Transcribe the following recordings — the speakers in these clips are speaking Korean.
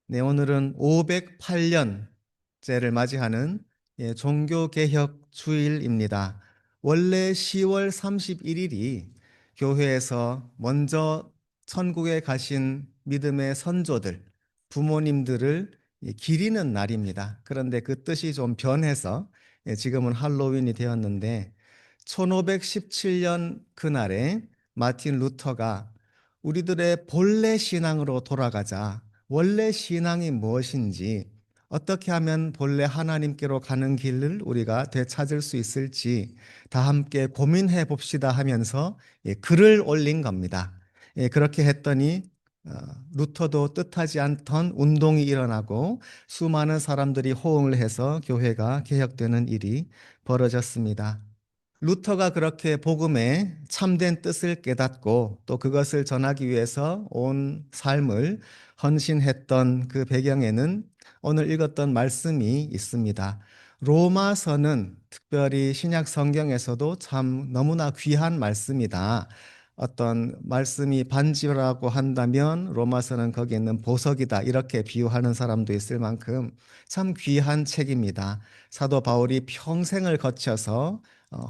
네, 오늘은 508년째를 맞이하는 종교개혁 주일입니다. 원래 10월 31일이 교회에서 먼저 천국에 가신 믿음의 선조들, 부모님들을 기리는 날입니다. 그런데 그 뜻이 좀 변해서 지금은 할로윈이 되었는데 1517년 그날에 마틴 루터가 우리들의 본래 신앙으로 돌아가자, 원래 신앙이 무엇인지, 어떻게 하면 본래 하나님께로 가는 길을 우리가 되찾을 수 있을지 다 함께 고민해 봅시다 하면서 글을 올린 겁니다. 그렇게 했더니 어, 루터도 뜻하지 않던 운동이 일어나고 수많은 사람들이 호응을 해서 교회가 개혁되는 일이 벌어졌습니다. 루터가 그렇게 복음의 참된 뜻을 깨닫고 또 그것을 전하기 위해서 온 삶을 헌신했던 그 배경에는 오늘 읽었던 말씀이 있습니다. 로마서는 특별히 신약 성경에서도 참 너무나 귀한 말씀이다. 어떤 말씀이 반지라고 한다면 로마서는 거기에 있는 보석이다. 이렇게 비유하는 사람도 있을 만큼 참 귀한 책입니다. 사도 바울이 평생을 거쳐서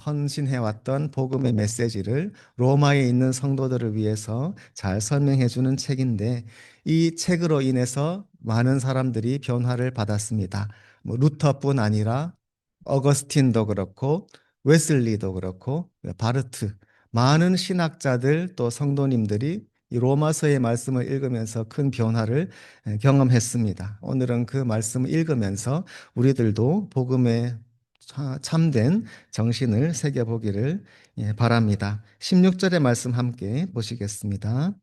헌신해왔던 복음의 메시지를 로마에 있는 성도들을 위해서 잘 설명해 주는 책인데 이 책으로 인해서 많은 사람들이 변화를 받았습니다. 뭐 루터뿐 아니라 어거스틴도 그렇고 웨슬리도 그렇고 바르트 많은 신학자들 또 성도님들이 이 로마서의 말씀을 읽으면서 큰 변화를 경험했습니다. 오늘은 그 말씀을 읽으면서 우리들도 복음의 참된 정신을 새겨보기를 바랍니다. 16절의 말씀 함께 보시겠습니다.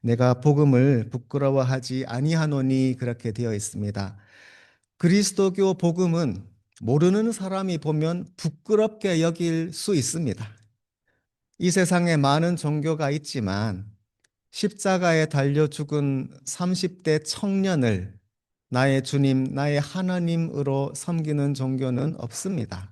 내가 복음을 부끄러워하지 아니하노니 그렇게 되어 있습니다. 그리스도교 복음은 모르는 사람이 보면 부끄럽게 여길 수 있습니다. 이 세상에 많은 종교가 있지만 십자가에 달려 죽은 30대 청년을 나의 주님, 나의 하나님으로 섬기는 종교는 없습니다.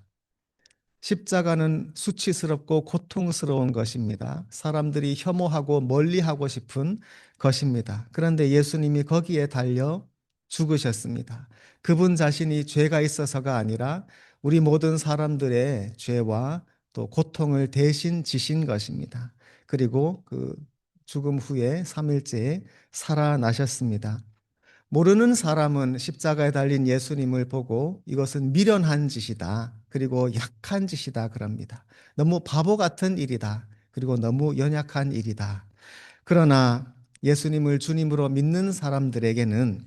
십자가는 수치스럽고 고통스러운 것입니다. 사람들이 혐오하고 멀리하고 싶은 것입니다. 그런데 예수님이 거기에 달려 죽으셨습니다. 그분 자신이 죄가 있어서가 아니라 우리 모든 사람들의 죄와 또 고통을 대신 지신 것입니다. 그리고 그 죽음 후에 3일째에 살아나셨습니다. 모르는 사람은 십자가에 달린 예수님을 보고 이것은 미련한 짓이다. 그리고 약한 짓이다. 그럽니다. 너무 바보 같은 일이다. 그리고 너무 연약한 일이다. 그러나 예수님을 주님으로 믿는 사람들에게는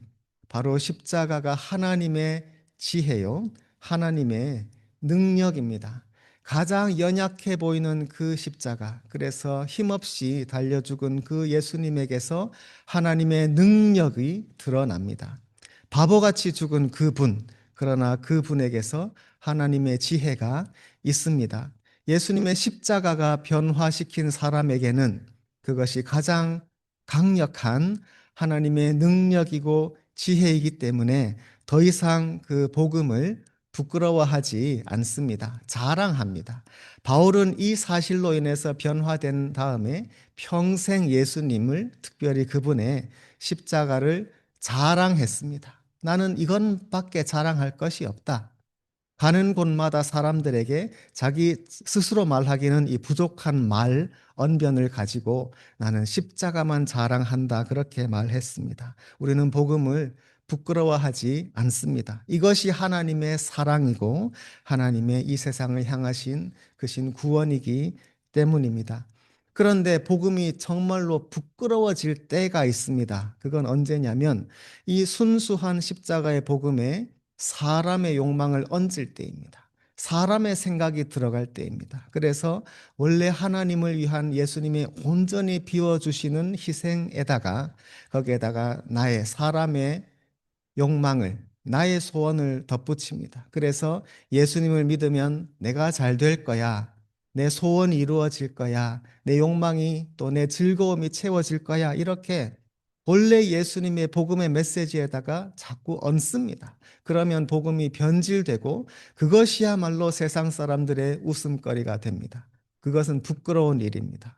바로 십자가가 하나님의 지혜요. 하나님의 능력입니다. 가장 연약해 보이는 그 십자가, 그래서 힘없이 달려 죽은 그 예수님에게서 하나님의 능력이 드러납니다. 바보같이 죽은 그분, 그러나 그분에게서 하나님의 지혜가 있습니다. 예수님의 십자가가 변화시킨 사람에게는 그것이 가장 강력한 하나님의 능력이고 지혜이기 때문에 더 이상 그 복음을 부끄러워하지 않습니다. 자랑합니다. 바울은 이 사실로 인해서 변화된 다음에 평생 예수님을, 특별히 그분의 십자가를 자랑했습니다. 나는 이것밖에 자랑할 것이 없다. 가는 곳마다 사람들에게 자기 스스로 말하기는 이 부족한 말, 언변을 가지고 나는 십자가만 자랑한다. 그렇게 말했습니다. 우리는 복음을 부끄러워하지 않습니다. 이것이 하나님의 사랑이고 하나님의 이 세상을 향하신 그신 구원이기 때문입니다. 그런데 복음이 정말로 부끄러워질 때가 있습니다. 그건 언제냐면 이 순수한 십자가의 복음에 사람의 욕망을 얹을 때입니다. 사람의 생각이 들어갈 때입니다. 그래서 원래 하나님을 위한 예수님이 온전히 비워주시는 희생에다가 거기에다가 나의 사람의 욕망을, 나의 소원을 덧붙입니다. 그래서 예수님을 믿으면 내가 잘 될 거야. 내 소원이 이루어질 거야. 내 욕망이 또 내 즐거움이 채워질 거야. 이렇게 본래 예수님의 복음의 메시지에다가 자꾸 얹습니다. 그러면 복음이 변질되고 그것이야말로 세상 사람들의 웃음거리가 됩니다. 그것은 부끄러운 일입니다.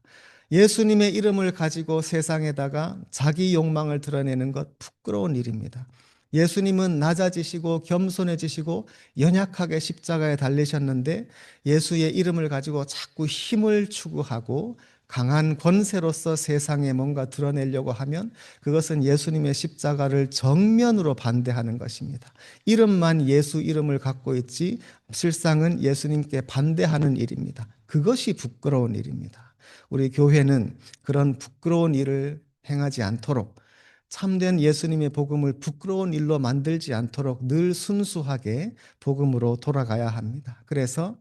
예수님의 이름을 가지고 세상에다가 자기 욕망을 드러내는 것 부끄러운 일입니다. 예수님은 낮아지시고 겸손해지시고 연약하게 십자가에 달리셨는데 예수의 이름을 가지고 자꾸 힘을 추구하고 강한 권세로서 세상에 뭔가 드러내려고 하면 그것은 예수님의 십자가를 정면으로 반대하는 것입니다. 이름만 예수 이름을 갖고 있지 실상은 예수님께 반대하는 일입니다. 그것이 부끄러운 일입니다. 우리 교회는 그런 부끄러운 일을 행하지 않도록 참된 예수님의 복음을 부끄러운 일로 만들지 않도록 늘 순수하게 복음으로 돌아가야 합니다. 그래서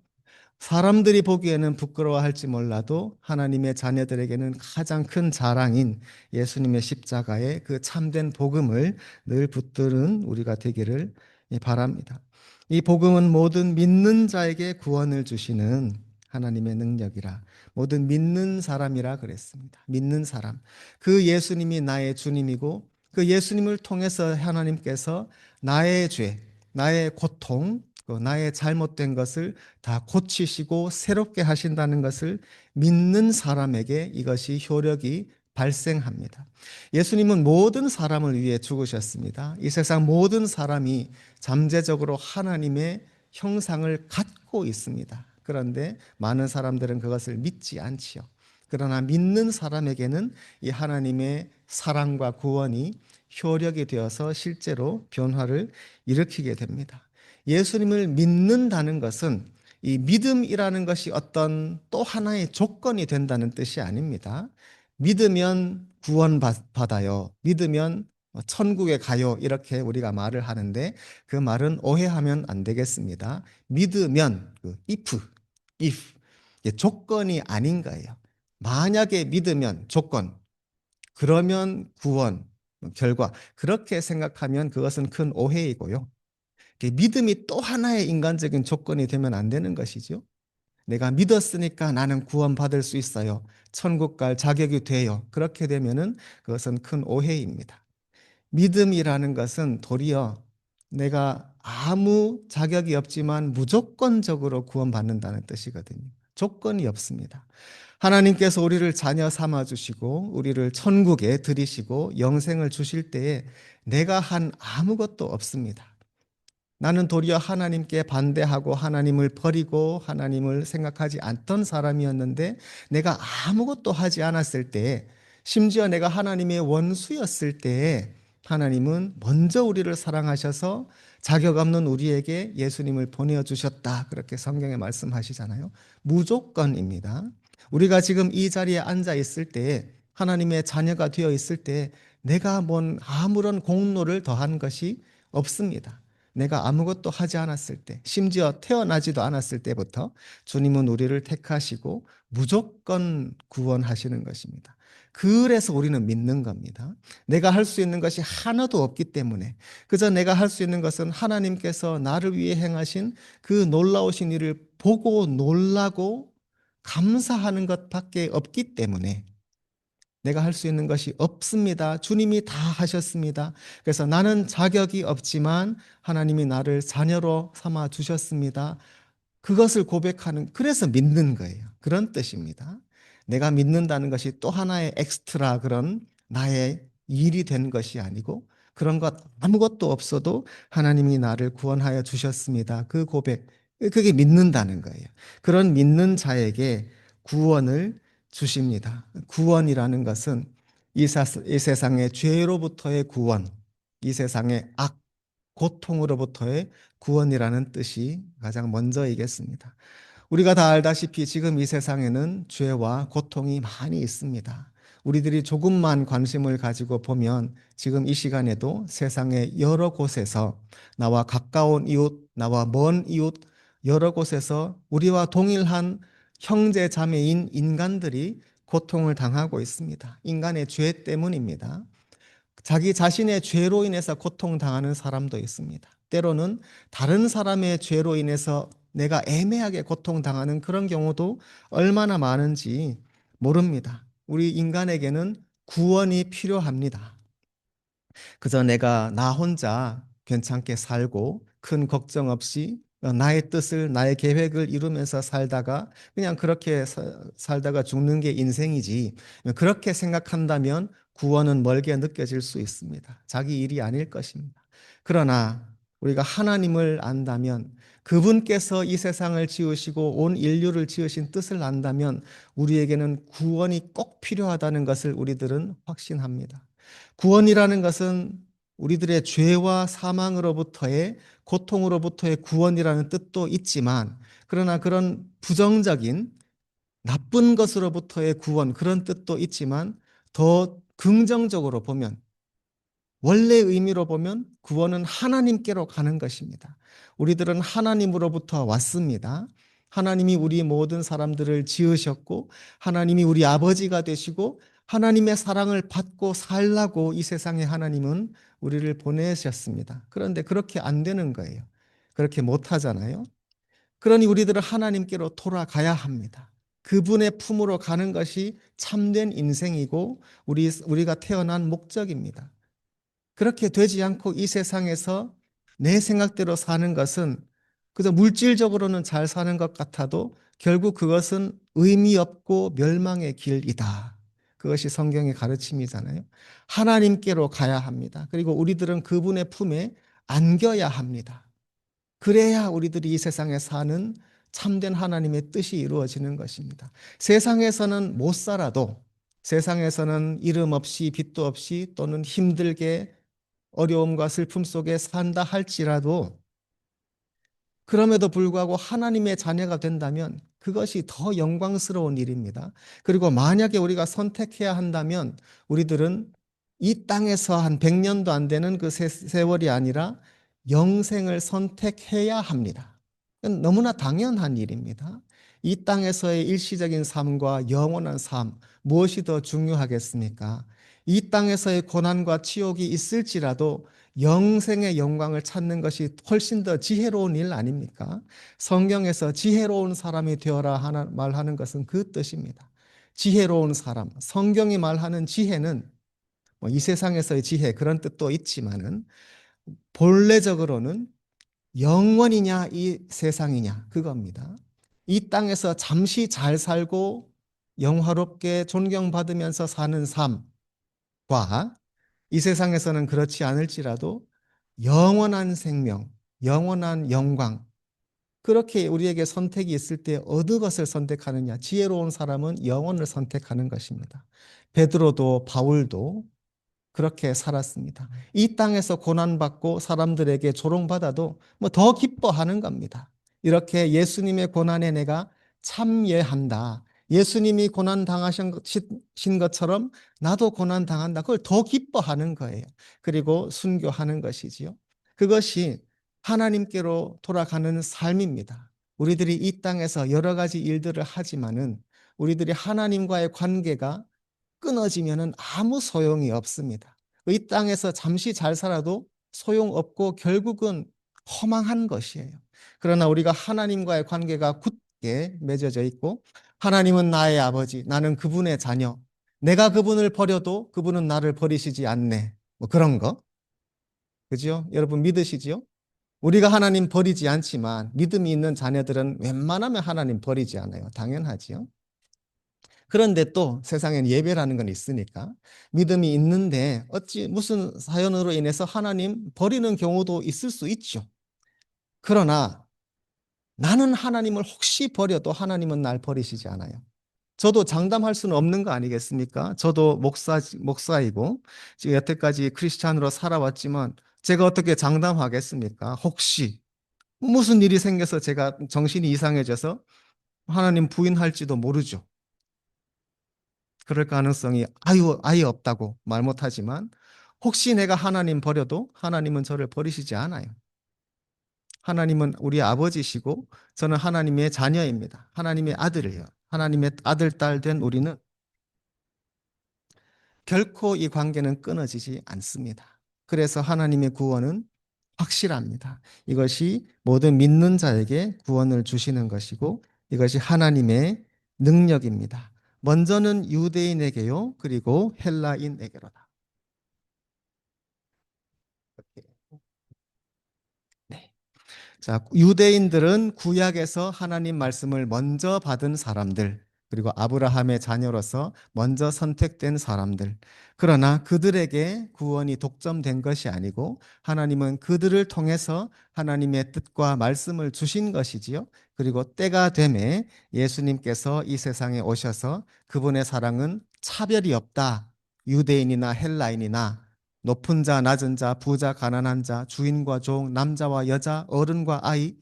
사람들이 보기에는 부끄러워할지 몰라도 하나님의 자녀들에게는 가장 큰 자랑인 예수님의 십자가의 그 참된 복음을 늘 붙드는 우리가 되기를 바랍니다. 이 복음은 모든 믿는 자에게 구원을 주시는 하나님의 능력이라 모든 믿는 사람이라 그랬습니다. 믿는 사람. 그 예수님이 나의 주님이고 그 예수님을 통해서 하나님께서 나의 죄, 나의 고통, 나의 잘못된 것을 다 고치시고 새롭게 하신다는 것을 믿는 사람에게 이것이 효력이 발생합니다. 예수님은 모든 사람을 위해 죽으셨습니다. 이 세상 모든 사람이 잠재적으로 하나님의 형상을 갖고 있습니다. 그런데 많은 사람들은 그것을 믿지 않지요. 그러나 믿는 사람에게는 이 하나님의 사랑과 구원이 효력이 되어서 실제로 변화를 일으키게 됩니다. 예수님을 믿는다는 것은 이 믿음이라는 것이 어떤 또 하나의 조건이 된다는 뜻이 아닙니다. 믿으면 구원받아요. 믿으면 천국에 가요. 이렇게 우리가 말을 하는데 그 말은 오해하면 안 되겠습니다. 믿으면 if 이게 조건이 아닌 거예요. 만약에 믿으면 조건, 그러면 구원, 결과 그렇게 생각하면 그것은 큰 오해이고요. 믿음이 또 하나의 인간적인 조건이 되면 안 되는 것이죠. 내가 믿었으니까 나는 구원받을 수 있어요. 천국 갈 자격이 돼요. 그렇게 되면은 그것은 큰 오해입니다. 믿음이라는 것은 도리어 내가 아무 자격이 없지만 무조건적으로 구원받는다는 뜻이거든요. 조건이 없습니다. 하나님께서 우리를 자녀 삼아 주시고 우리를 천국에 들이시고 영생을 주실 때에 내가 한 아무것도 없습니다. 나는 도리어 하나님께 반대하고 하나님을 버리고 하나님을 생각하지 않던 사람이었는데 내가 아무것도 하지 않았을 때 심지어 내가 하나님의 원수였을 때 하나님은 먼저 우리를 사랑하셔서 자격 없는 우리에게 예수님을 보내주셨다. 그렇게 성경에 말씀하시잖아요. 무조건입니다. 우리가 지금 이 자리에 앉아 있을 때 하나님의 자녀가 되어 있을 때 내가 뭔 아무런 공로를 더한 것이 없습니다. 내가 아무것도 하지 않았을 때, 심지어 태어나지도 않았을 때부터 주님은 우리를 택하시고 무조건 구원하시는 것입니다. 그래서 우리는 믿는 겁니다. 내가 할 수 있는 것이 하나도 없기 때문에 그저 내가 할 수 있는 것은 하나님께서 나를 위해 행하신 그 놀라우신 일을 보고 놀라고 감사하는 것밖에 없기 때문에 내가 할 수 있는 것이 없습니다. 주님이 다 하셨습니다. 그래서 나는 자격이 없지만 하나님이 나를 자녀로 삼아 주셨습니다. 그것을 고백하는, 그래서 믿는 거예요. 그런 뜻입니다. 내가 믿는다는 것이 또 하나의 엑스트라 그런 나의 일이 된 것이 아니고 그런 것 아무것도 없어도 하나님이 나를 구원하여 주셨습니다. 그 고백, 그게 믿는다는 거예요. 그런 믿는 자에게 구원을 주십니다. 구원이라는 것은 이 세상의 죄로부터의 구원, 이 세상의 악, 고통으로부터의 구원이라는 뜻이 가장 먼저이겠습니다. 우리가 다 알다시피 지금 이 세상에는 죄와 고통이 많이 있습니다. 우리들이 조금만 관심을 가지고 보면 지금 이 시간에도 세상의 여러 곳에서 나와 가까운 이웃, 나와 먼 이웃, 여러 곳에서 우리와 동일한 형제 자매인 인간들이 고통을 당하고 있습니다. 인간의 죄 때문입니다. 자기 자신의 죄로 인해서 고통당하는 사람도 있습니다. 때로는 다른 사람의 죄로 인해서 내가 애매하게 고통당하는 그런 경우도 얼마나 많은지 모릅니다. 우리 인간에게는 구원이 필요합니다. 그저 내가 나 혼자 괜찮게 살고 큰 걱정 없이 나의 뜻을, 나의 계획을 이루면서 살다가 그냥 그렇게 살다가 죽는 게 인생이지. 그렇게 생각한다면 구원은 멀게 느껴질 수 있습니다. 자기 일이 아닐 것입니다. 그러나 우리가 하나님을 안다면, 그분께서 이 세상을 지으시고 온 인류를 지으신 뜻을 안다면 우리에게는 구원이 꼭 필요하다는 것을 우리들은 확신합니다. 구원이라는 것은 우리들의 죄와 사망으로부터의, 고통으로부터의 구원이라는 뜻도 있지만, 그러나 그런 부정적인 나쁜 것으로부터의 구원, 그런 뜻도 있지만, 더 긍정적으로 보면, 원래 의미로 보면 구원은 하나님께로 가는 것입니다. 우리들은 하나님으로부터 왔습니다. 하나님이 우리 모든 사람들을 지으셨고, 하나님이 우리 아버지가 되시고, 하나님의 사랑을 받고 살라고 이 세상에 하나님은 우리를 보내셨습니다. 그런데 그렇게 안 되는 거예요. 그렇게 못 하잖아요. 그러니 우리들은 하나님께로 돌아가야 합니다. 그분의 품으로 가는 것이 참된 인생이고 우리가 태어난 목적입니다. 그렇게 되지 않고 이 세상에서 내 생각대로 사는 것은 그저 물질적으로는 잘 사는 것 같아도 결국 그것은 의미 없고 멸망의 길이다. 그것이 성경의 가르침이잖아요. 하나님께로 가야 합니다. 그리고 우리들은 그분의 품에 안겨야 합니다. 그래야 우리들이 이 세상에 사는 참된 하나님의 뜻이 이루어지는 것입니다. 세상에서는 못 살아도, 세상에서는 이름 없이 빚도 없이 또는 힘들게 어려움과 슬픔 속에 산다 할지라도, 그럼에도 불구하고 하나님의 자녀가 된다면 그것이 더 영광스러운 일입니다. 그리고 만약에 우리가 선택해야 한다면 우리들은 이 땅에서 한 100년도 안 되는 그 세월이 아니라 영생을 선택해야 합니다. 너무나 당연한 일입니다. 이 땅에서의 일시적인 삶과 영원한 삶, 무엇이 더 중요하겠습니까? 이 땅에서의 고난과 치욕이 있을지라도 영생의 영광을 찾는 것이 훨씬 더 지혜로운 일 아닙니까? 성경에서 지혜로운 사람이 되어라 말하는 것은 그 뜻입니다. 지혜로운 사람, 성경이 말하는 지혜는 뭐이 세상에서의 지혜 그런 뜻도 있지만은 본래적으로는 영원이냐 이 세상이냐 그겁니다. 이 땅에서 잠시 잘 살고 영화롭게 존경받으면서 사는 삶과 이 세상에서는 그렇지 않을지라도 영원한 생명, 영원한 영광, 그렇게 우리에게 선택이 있을 때 어느 것을 선택하느냐? 지혜로운 사람은 영원을 선택하는 것입니다. 베드로도 바울도 그렇게 살았습니다. 이 땅에서 고난받고 사람들에게 조롱받아도 뭐 더 기뻐하는 겁니다. 이렇게 예수님의 고난에 내가 참여한다. 예수님이 고난 당하신 것처럼 나도 고난 당한다. 그걸 더 기뻐하는 거예요. 그리고 순교하는 것이지요. 그것이 하나님께로 돌아가는 삶입니다. 우리들이 이 땅에서 여러 가지 일들을 하지만은 우리들이 하나님과의 관계가 끊어지면은 아무 소용이 없습니다. 이 땅에서 잠시 잘 살아도 소용없고 결국은 허망한 것이에요. 그러나 우리가 하나님과의 관계가 굳게 맺어져 있고 하나님은 나의 아버지, 나는 그분의 자녀, 내가 그분을 버려도 그분은 나를 버리시지 않네. 뭐 그런 거. 그죠? 여러분 믿으시지요? 우리가 하나님 버리지 않지만 믿음이 있는 자녀들은 웬만하면 하나님 버리지 않아요. 당연하지요. 그런데 또 세상엔 예배라는 건 있으니까 믿음이 있는데 어찌 무슨 사연으로 인해서 하나님 버리는 경우도 있을 수 있죠. 그러나 나는 하나님을 혹시 버려도 하나님은 날 버리시지 않아요. 저도 장담할 수는 없는 거 아니겠습니까? 저도 목사이고 지금 여태까지 크리스찬으로 살아왔지만 제가 어떻게 장담하겠습니까? 혹시 무슨 일이 생겨서 제가 정신이 이상해져서 하나님 부인할지도 모르죠. 그럴 가능성이 아예 없다고 말 못하지만 혹시 내가 하나님 버려도 하나님은 저를 버리시지 않아요. 하나님은 우리 아버지시고 저는 하나님의 자녀입니다. 하나님의 아들이에요. 하나님의 아들, 딸 된 우리는 결코 이 관계는 끊어지지 않습니다. 그래서 하나님의 구원은 확실합니다. 이것이 모든 믿는 자에게 구원을 주시는 것이고 이것이 하나님의 능력입니다. 먼저는 유대인에게요, 그리고 헬라인에게로다. 네. 자, 유대인들은 구약에서 하나님 말씀을 먼저 받은 사람들, 그리고 아브라함의 자녀로서 먼저 선택된 사람들. 그러나 그들에게 구원이 독점된 것이 아니고 하나님은 그들을 통해서 하나님의 뜻과 말씀을 주신 것이지요. 그리고 때가 되매 예수님께서 이 세상에 오셔서 그분의 사랑은 차별이 없다. 유대인이나 헬라인이나 높은 자, 낮은 자, 부자, 가난한 자, 주인과 종, 남자와 여자, 어른과 아이,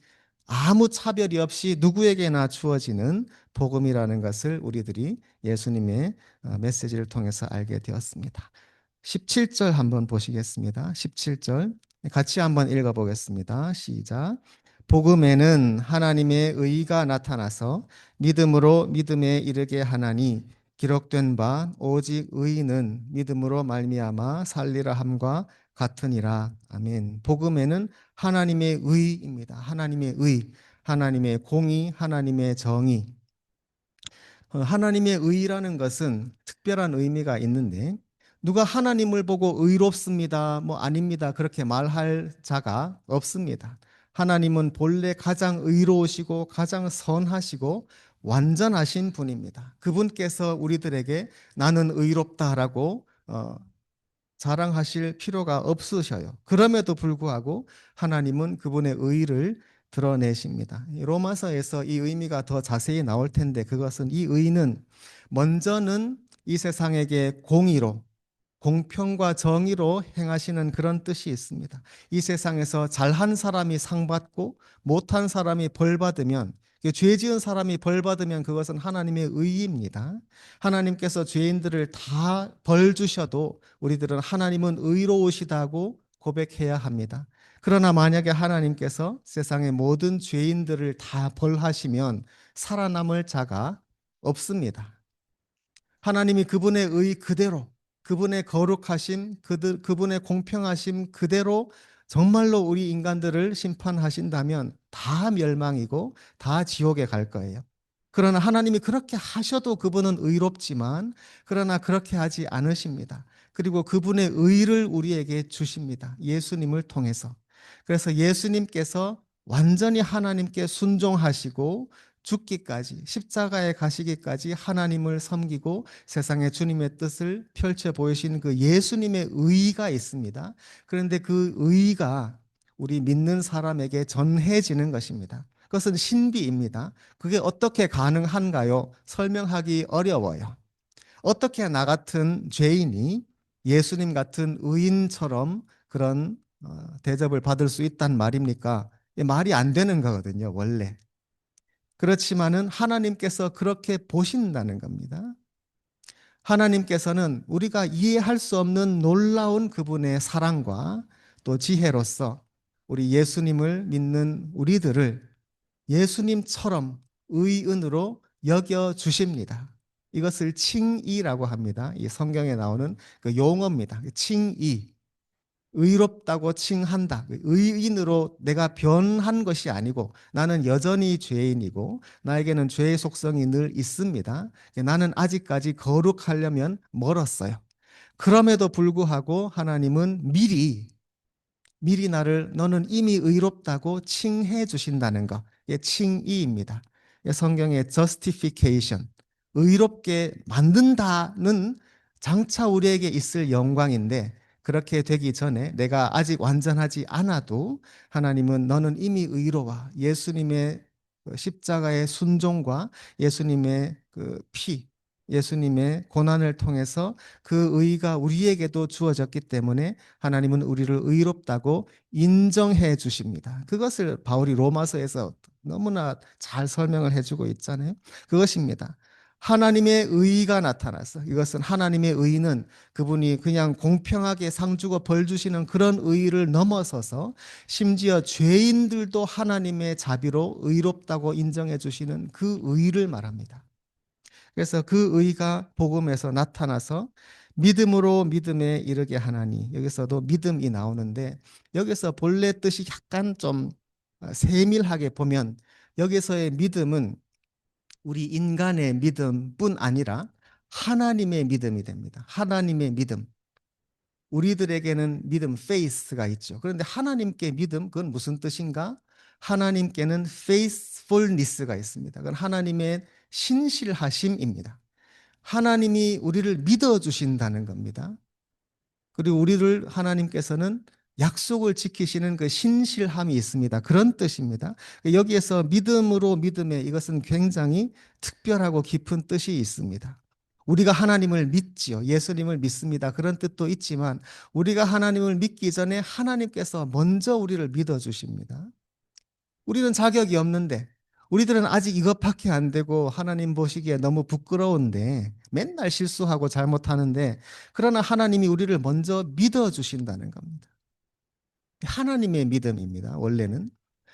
아무 차별이 없이 누구에게나 주어지는 복음이라는 것을 우리들이 예수님의 메시지를 통해서 알게 되었습니다. 17절 한번 보시겠습니다. 17절 같이 한번 읽어보겠습니다. 시작. 복음에는 하나님의 의가 나타나서 믿음으로 믿음에 이르게 하나니 기록된 바 오직 의인은 믿음으로 말미암아 살리라 함과 같으니라. 아멘. 복음에는 하나님의 의입니다. 하나님의 의, 하나님의 공의, 하나님의 정의. 하나님의 의라는 것은 특별한 의미가 있는데 누가 하나님을 보고 의롭습니다, 뭐 아닙니다 그렇게 말할 자가 없습니다. 하나님은 본래 가장 의로우시고 가장 선하시고 완전하신 분입니다. 그분께서 우리들에게 나는 의롭다라고 자랑하실 필요가 없으셔요. 그럼에도 불구하고 하나님은 그분의 의를 드러내십니다. 로마서에서 이 의미가 더 자세히 나올 텐데 그것은 이 의는 먼저는 이 세상에게 공의로 공평과 정의로 행하시는 그런 뜻이 있습니다. 이 세상에서 잘한 사람이 상 받고 못한 사람이 벌 받으면 죄 지은 사람이 벌 받으면 그것은 하나님의 의입니다. 하나님께서 죄인들을 다 벌 주셔도 우리들은 하나님은 의로우시다고 고백해야 합니다. 그러나 만약에 하나님께서 세상의 모든 죄인들을 다 벌하시면 살아남을 자가 없습니다. 하나님이 그분의 의 그대로, 그분의 거룩하심, 그분의 공평하심 그대로 정말로 우리 인간들을 심판하신다면 다 멸망이고 다 지옥에 갈 거예요. 그러나 하나님이 그렇게 하셔도 그분은 의롭지만 그러나 그렇게 하지 않으십니다. 그리고 그분의 의를 우리에게 주십니다. 예수님을 통해서. 그래서 예수님께서 완전히 하나님께 순종하시고 죽기까지 십자가에 가시기까지 하나님을 섬기고 세상에 주님의 뜻을 펼쳐 보이신 그 예수님의 의가 있습니다. 그런데 그 의가 우리 믿는 사람에게 전해지는 것입니다. 그것은 신비입니다. 그게 어떻게 가능한가요? 설명하기 어려워요. 어떻게 나 같은 죄인이 예수님 같은 의인처럼 그런 대접을 받을 수 있단 말입니까? 말이 안 되는 거거든요, 원래. 그렇지만은 하나님께서 그렇게 보신다는 겁니다. 하나님께서는 우리가 이해할 수 없는 놀라운 그분의 사랑과 또 지혜로서 우리 예수님을 믿는 우리들을 예수님처럼 의인으로 여겨 주십니다. 이것을 칭의라고 합니다. 이 성경에 나오는 그 용어입니다. 칭의. 의롭다고 칭한다. 의인으로 내가 변한 것이 아니고 나는 여전히 죄인이고 나에게는 죄의 속성이 늘 있습니다. 나는 아직까지 거룩하려면 멀었어요. 그럼에도 불구하고 하나님은 미리 나를 너는 이미 의롭다고 칭해 주신다는 것. 이게 칭의입니다. 성경의 justification, 의롭게 만든다는 장차 우리에게 있을 영광인데 그렇게 되기 전에 내가 아직 완전하지 않아도 하나님은 너는 이미 의로워. 예수님의 십자가의 순종과 예수님의 그 피, 예수님의 고난을 통해서 그 의가 우리에게도 주어졌기 때문에 하나님은 우리를 의롭다고 인정해 주십니다. 그것을 바울이 로마서에서 너무나 잘 설명을 해주고 있잖아요. 그것입니다. 하나님의 의가 나타나서 이것은 하나님의 의는 그분이 그냥 공평하게 상 주고 벌 주시는 그런 의를 넘어서서 심지어 죄인들도 하나님의 자비로 의롭다고 인정해 주시는 그 의를 말합니다. 그래서 그 의가 복음에서 나타나서 믿음으로 믿음에 이르게 하나니 여기서도 믿음이 나오는데 여기서 본래 뜻이 약간 좀 세밀하게 보면 여기서의 믿음은 우리 인간의 믿음뿐 아니라 하나님의 믿음이 됩니다. 하나님의 믿음. 우리들에게는 믿음, faith가 있죠. 그런데 하나님께 믿음, 그건 무슨 뜻인가? 하나님께는 faithfulness가 있습니다. 그건 하나님의 신실하심입니다. 하나님이 우리를 믿어주신다는 겁니다. 그리고 우리를 하나님께서는 약속을 지키시는 그 신실함이 있습니다. 그런 뜻입니다. 여기에서 믿음으로 믿음에 이것은 굉장히 특별하고 깊은 뜻이 있습니다. 우리가 하나님을 믿지요. 예수님을 믿습니다. 그런 뜻도 있지만 우리가 하나님을 믿기 전에 하나님께서 먼저 우리를 믿어주십니다. 우리는 자격이 없는데 우리들은 아직 이것밖에 안 되고 하나님 보시기에 너무 부끄러운데 맨날 실수하고 잘못하는데 그러나 하나님이 우리를 먼저 믿어주신다는 겁니다. 하나님의 믿음입니다. 원래는.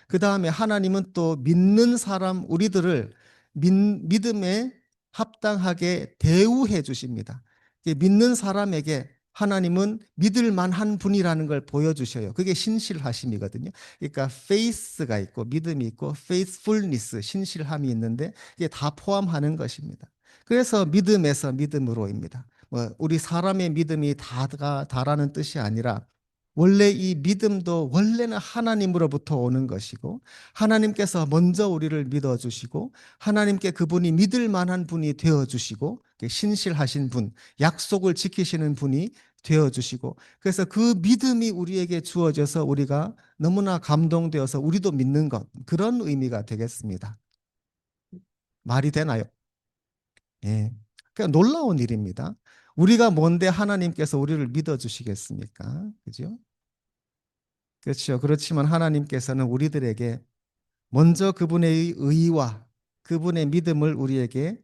그 다음에 하나님은 또 믿는 사람 우리들을 믿음에 합당하게 대우해 주십니다. 믿는 사람에게 하나님은 믿을 만한 분이라는 걸 보여주셔요. 그게 신실하심이거든요. 그러니까 faith가 있고 믿음이 있고 faithfulness, 신실함이 있는데 이게 다 포함하는 것입니다. 그래서 믿음에서 믿음으로입니다. 뭐 우리 사람의 믿음이 다라는 뜻이 아니라 원래 이 믿음도 원래는 하나님으로부터 오는 것이고 하나님께서 먼저 우리를 믿어주시고 하나님께 그분이 믿을 만한 분이 되어주시고 신실하신 분, 약속을 지키시는 분이 되어주시고 그래서 그 믿음이 우리에게 주어져서 우리가 너무나 감동되어서 우리도 믿는 것 그런 의미가 되겠습니다. 말이 되나요? 예. 그러니까 놀라운 일입니다. 우리가 뭔데 하나님께서 우리를 믿어주시겠습니까? 그죠? 그렇죠. 그렇지만 하나님께서는 우리들에게 먼저 그분의 의와 그분의 믿음을 우리에게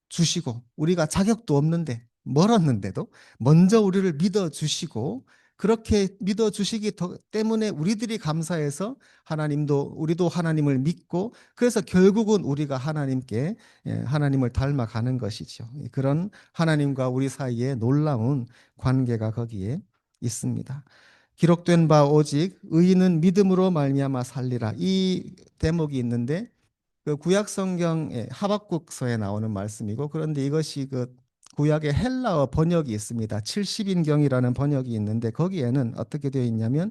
주시고 우리가 자격도 없는데 멀었는데도 먼저 우리를 믿어주시고 그렇게 믿어주시기 때문에 우리들이 감사해서 하나님도 우리도 하나님을 믿고 그래서 결국은 우리가 하나님께 하나님을 닮아가는 것이죠. 그런 하나님과 우리 사이에 놀라운 관계가 거기에 있습니다. 기록된 바 오직 의인은 믿음으로 말미암아 살리라. 이 대목이 있는데 그 구약 성경의 하박국서에 나오는 말씀이고 그런데 이것이 그 구약의 헬라어 번역이 있습니다. 70인경이라는 번역이 있는데 거기에는 어떻게 되어 있냐면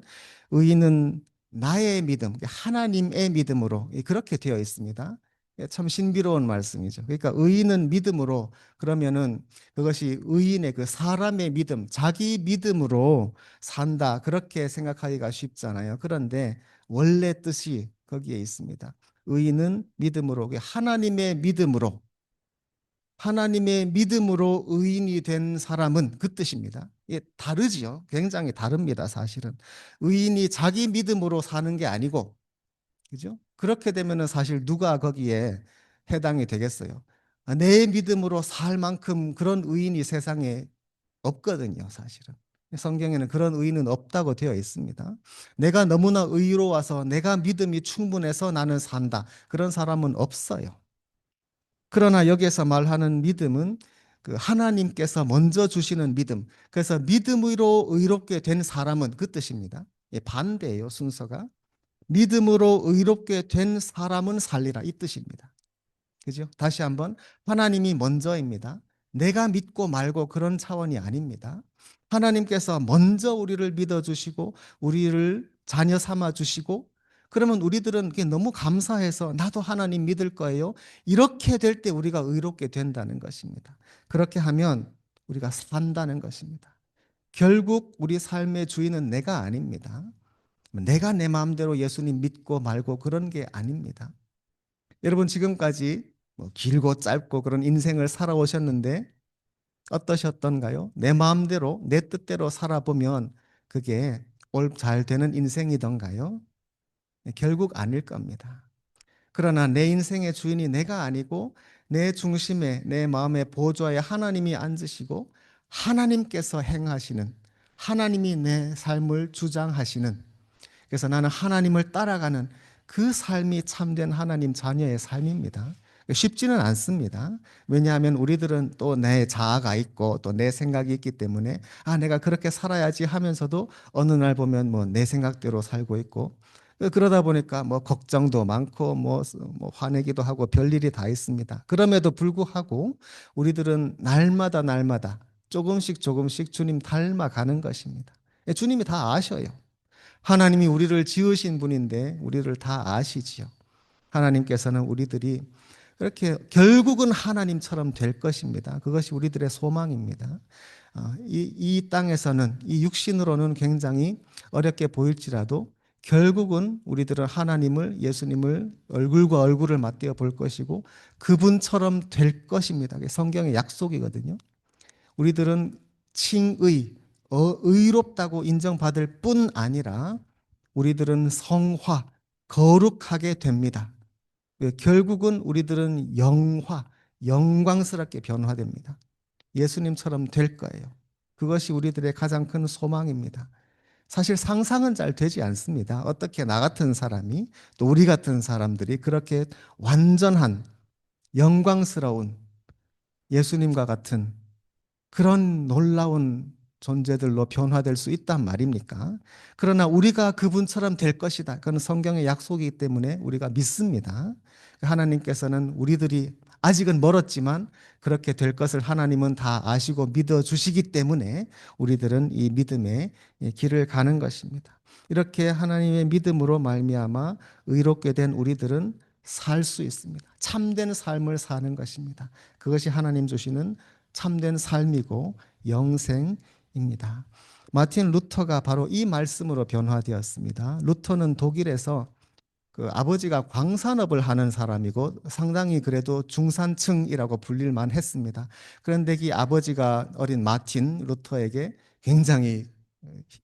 의인은 나의 믿음, 하나님의 믿음으로 그렇게 되어 있습니다. 참 신비로운 말씀이죠. 그러니까 의인은 믿음으로 그러면은 그것이 의인의 그 사람의 믿음, 자기 믿음으로 산다. 그렇게 생각하기가 쉽잖아요. 그런데 원래 뜻이 거기에 있습니다. 의인은 믿음으로 하나님의 믿음으로 의인이 된 사람은 그 뜻입니다. 이게 다르지요. 굉장히 다릅니다, 사실은. 의인이 자기 믿음으로 사는 게 아니고 그죠? 그렇게 되면은 사실 누가 거기에 해당이 되겠어요? 내 믿음으로 살 만큼 그런 의인이 세상에 없거든요, 사실은. 성경에는 그런 의인은 없다고 되어 있습니다. 내가 너무나 의로워서 내가 믿음이 충분해서 나는 산다. 그런 사람은 없어요. 그러나 여기에서 말하는 믿음은 그 하나님께서 먼저 주시는 믿음. 그래서 믿음으로 의롭게 된 사람은 그 뜻입니다. 반대예요, 순서가. 믿음으로 의롭게 된 사람은 살리라 이 뜻입니다. 그죠? 다시 한번 하나님이 먼저입니다. 내가 믿고 말고 그런 차원이 아닙니다. 하나님께서 먼저 우리를 믿어주시고 우리를 자녀 삼아 주시고 그러면 우리들은 그게 너무 감사해서 나도 하나님 믿을 거예요. 이렇게 될 때 우리가 의롭게 된다는 것입니다. 그렇게 하면 우리가 산다는 것입니다. 결국 우리 삶의 주인은 내가 아닙니다. 내가 내 마음대로 예수님 믿고 말고 그런 게 아닙니다. 여러분 지금까지 뭐 길고 짧고 그런 인생을 살아오셨는데 어떠셨던가요? 내 마음대로 내 뜻대로 살아보면 그게 올 잘 되는 인생이던가요? 결국 아닐 겁니다. 그러나 내 인생의 주인이 내가 아니고 내 중심에 내 마음의 보좌에 하나님이 앉으시고 하나님께서 행하시는 하나님이 내 삶을 주장하시는 그래서 나는 하나님을 따라가는 그 삶이 참된 하나님 자녀의 삶입니다. 쉽지는 않습니다. 왜냐하면 우리들은 또 내 자아가 있고 또 내 생각이 있기 때문에 내가 그렇게 살아야지 하면서도 어느 날 보면 뭐 내 생각대로 살고 있고 그러다 보니까 뭐 걱정도 많고 뭐 화내기도 하고 별일이 다 있습니다. 그럼에도 불구하고 우리들은 날마다 조금씩 주님 닮아가는 것입니다. 주님이 다 아셔요. 하나님이 우리를 지으신 분인데 우리를 다 아시지요. 하나님께서는 우리들이 그렇게 결국은 하나님처럼 될 것입니다. 그것이 우리들의 소망입니다. 이 땅에서는 이 육신으로는 굉장히 어렵게 보일지라도 결국은 우리들은 하나님을 예수님을 얼굴과 얼굴을 맞대어 볼 것이고 그분처럼 될 것입니다. 그게 성경의 약속이거든요. 우리들은 칭의, 의롭다고 인정받을 뿐 아니라 우리들은 성화, 거룩하게 됩니다. 결국은 우리들은 영화, 영광스럽게 변화됩니다. 예수님처럼 될 거예요. 그것이 우리들의 가장 큰 소망입니다. 사실 상상은 잘 되지 않습니다. 어떻게 나 같은 사람이 또 우리 같은 사람들이 그렇게 완전한 영광스러운 예수님과 같은 그런 놀라운 존재들로 변화될 수 있단 말입니까? 그러나 우리가 그분처럼 될 것이다. 그건 성경의 약속이기 때문에 우리가 믿습니다. 하나님께서는 우리들이 아직은 멀었지만 그렇게 될 것을 하나님은 다 아시고 믿어주시기 때문에 우리들은 이 믿음의 길을 가는 것입니다. 이렇게 하나님의 믿음으로 말미암아 의롭게 된 우리들은 살 수 있습니다. 참된 삶을 사는 것입니다. 그것이 하나님 주시는 참된 삶이고 영생입니다. 마틴 루터가 바로 이 말씀으로 변화되었습니다. 루터는 독일에서 그 아버지가 광산업을 하는 사람이고 상당히 그래도 중산층이라고 불릴만 했습니다. 그런데 이 아버지가 어린 마틴 루터에게 굉장히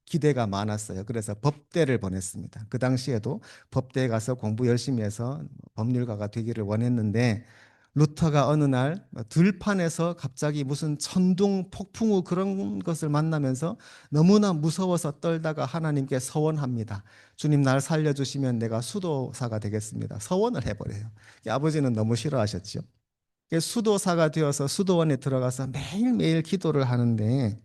기대가 많았어요. 그래서 법대를 보냈습니다. 그 당시에도 법대에 가서 공부 열심히 해서 법률가가 되기를 원했는데 루터가 어느 날 들판에서 갑자기 무슨 천둥, 폭풍우 그런 것을 만나면서 너무나 무서워서 떨다가 하나님께 서원합니다. 주님 날 살려주시면 내가 수도사가 되겠습니다. 서원을 해버려요. 아버지는 너무 싫어하셨죠. 수도사가 되어서 수도원에 들어가서 매일매일 기도를 하는데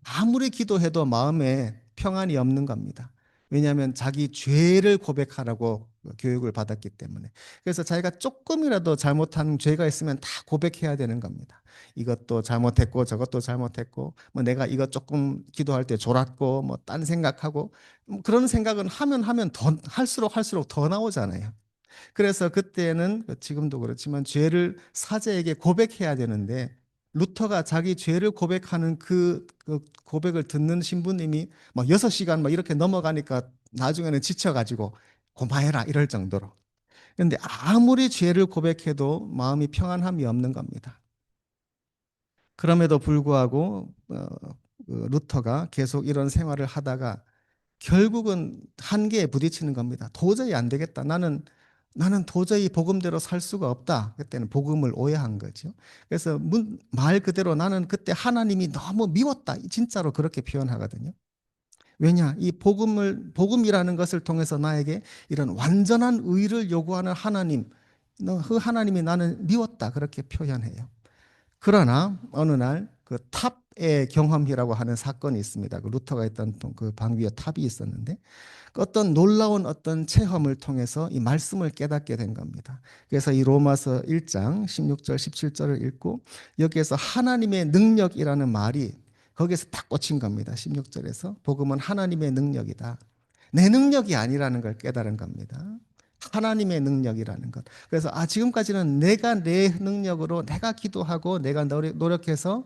아무리 기도해도 마음에 평안이 없는 겁니다. 왜냐하면 자기 죄를 고백하라고 교육을 받았기 때문에. 그래서 자기가 조금이라도 잘못한 죄가 있으면 다 고백해야 되는 겁니다. 이것도 잘못했고 저것도 잘못했고 뭐 내가 이것 조금 기도할 때 졸았고 뭐 딴 생각하고 그런 생각은 하면 더 할수록 더 나오잖아요. 그래서 그때는 지금도 그렇지만 죄를 사제에게 고백해야 되는데 루터가 자기 죄를 고백하는 그 고백을 듣는 신부님이 막 6시간 막 이렇게 넘어가니까 나중에는 지쳐가지고 고마해라 이럴 정도로. 그런데 아무리 죄를 고백해도 마음이 평안함이 없는 겁니다. 그럼에도 불구하고 루터가 계속 이런 생활을 하다가 결국은 한계에 부딪히는 겁니다. 도저히 안 되겠다. 나는 도저히 복음대로 살 수가 없다. 그때는 복음을 오해한 거죠. 그래서 말 그대로 나는 그때 하나님이 너무 미웠다. 진짜로 그렇게 표현하거든요. 왜냐? 이 복음이라는 것을 통해서 나에게 이런 완전한 의를 요구하는 하나님, 그 하나님이 나는 미웠다. 그렇게 표현해요. 그러나 어느 날 그 탑의 경험이라고 하는 사건이 있습니다. 그 루터가 있던 그 방 위에 탑이 있었는데 어떤 놀라운 어떤 체험을 통해서 이 말씀을 깨닫게 된 겁니다. 그래서 이 로마서 1장 16절 17절을 읽고 여기에서 하나님의 능력이라는 말이 거기에서 딱 꽂힌 겁니다. 16절에서 복음은 하나님의 능력이다. 내 능력이 아니라는 걸 깨달은 겁니다. 하나님의 능력이라는 것. 그래서 지금까지는 내가 내 능력으로 내가 기도하고 내가 노력해서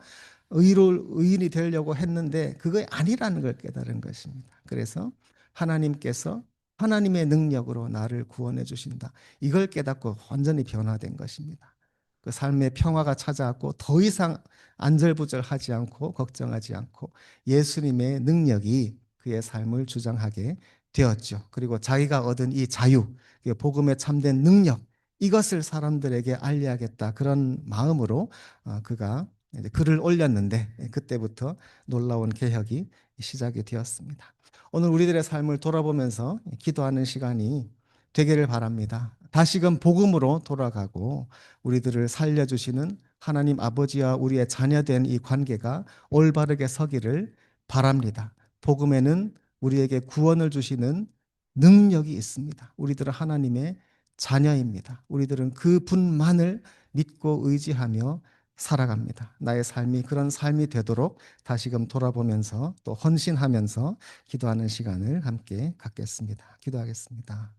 의인이 되려고 했는데 그게 아니라는 걸 깨달은 것입니다. 그래서 하나님께서 하나님의 능력으로 나를 구원해 주신다. 이걸 깨닫고 완전히 변화된 것입니다. 그 삶의 평화가 찾아왔고 더 이상 안절부절하지 않고 걱정하지 않고 예수님의 능력이 그의 삶을 주장하게 되었죠. 그리고 자기가 얻은 이 자유, 복음에 참된 능력, 이것을 사람들에게 알려야겠다. 그런 마음으로 그가 이제 글을 올렸는데 그때부터 놀라운 개혁이 시작이 되었습니다. 오늘 우리들의 삶을 돌아보면서 기도하는 시간이 되기를 바랍니다. 다시금 복음으로 돌아가고 우리들을 살려주시는 하나님 아버지와 우리의 자녀된 이 관계가 올바르게 서기를 바랍니다. 복음에는 우리에게 구원을 주시는 능력이 있습니다. 우리들은 하나님의 자녀입니다. 우리들은 그 분만을 믿고 의지하며 살아갑니다. 나의 삶이 그런 삶이 되도록 다시금 돌아보면서 또 헌신하면서 기도하는 시간을 함께 갖겠습니다. 기도하겠습니다.